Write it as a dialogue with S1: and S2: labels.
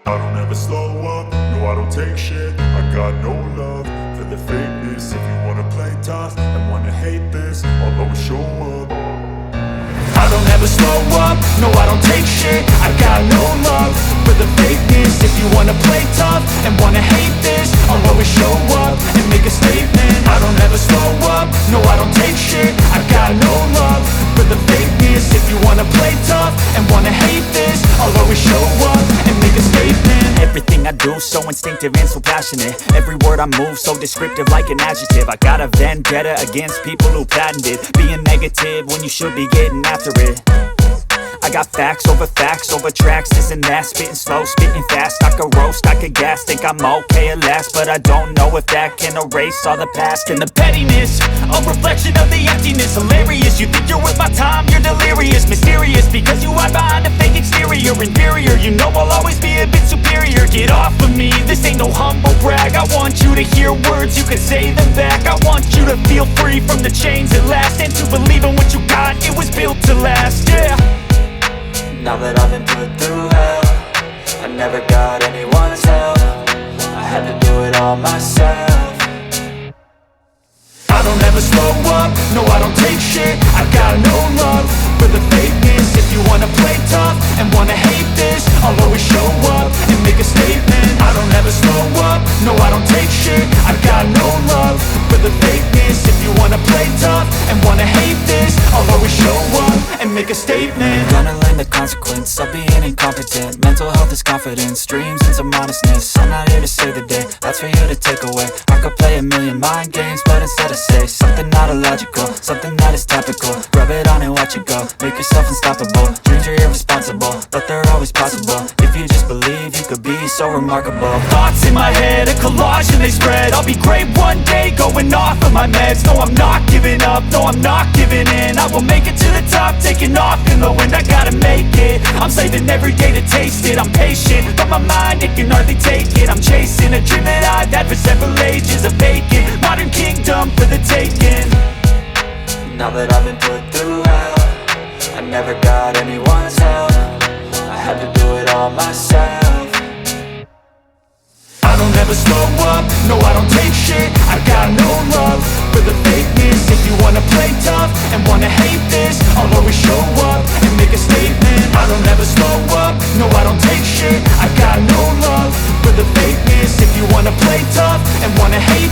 S1: I don't ever slow up, no I don't take shit. I got no love for the fakeness. If you wanna play tough and wanna hate this, I'll always show up. I don't ever slow up, no I don't take shit. I got no love for the fakeness. If you wanna play tough and wanna hate this, I'll always show up and make a statement. I don't ever slow up, no I don't take shit. I got no love for the fakeness. If you wanna play tough and wanna hate this, I'll always show up and make a statement.
S2: Everything I do so instinctive and so passionate. Every word I move so descriptive like an adjective. I got a vendetta against people who patented being negative when you should be getting after it. I got facts over tracks, this and that. Spitting slow, spitting fast, I could roast, I could gas. Think I'm okay at last, but I don't know if that can erase all the past. And the pettiness, a reflection of the emptiness. Hilarious, you think you're worth my time, you're delirious. Mysterious, because you hide behind a fake exterior. Inferior, you know I'll always be a bit superior. Get off of me, this ain't no humble brag. I want you to hear words, you can say them back. I want you to feel free from the chains at last, and to believe in what you got, it was built to last, yeah.
S3: Now that I've been put through hell, I never got anyone's help. I had to do it all myself.
S1: I don't ever slow up, no I don't take shit. I got no love for the fakeness. If you wanna play tough and wanna hate this, I'll always show up and make a statement. I don't ever slow up, no I don't take shit. I got no love for the fakeness. If you wanna play tough and wanna hate this, I'll always show up and make a statement.
S3: Gonna learn the consequence of being incompetent. Mental health is confidence, dreams and some honestness. I'm not here to save the day, that's for you to take away. I could play a million mind games, but instead I say something not illogical, something that is topical. Rub it on and watch it go, make yourself unstoppable. Dreams are irresponsible, but they're always possible. If you just believe, you could be so remarkable.
S2: Thoughts in my head, a collage and they spread. I'll be great one day, going off of my meds. No, I'm not giving up, no, I'm not giving in. I will make it to the top, taking off in the wind. I gotta make it, I'm saving every day to taste it. I'm patient, but my mind, it can hardly take it. I'm chasing a dream that I've had for several ages. A vacant, modern kingdom for the taking.
S3: Now that I've been put through hell, I never got anyone's help. I had to do it all myself.
S1: I don't ever slow up, no I don't take shit. I got no love for the fakeness. If you wanna play tough and wanna hate this, I'll always show up and make a statement. I don't ever slow up, no I don't take shit. I got no love for the fakeness. If you wanna play tough and wanna hate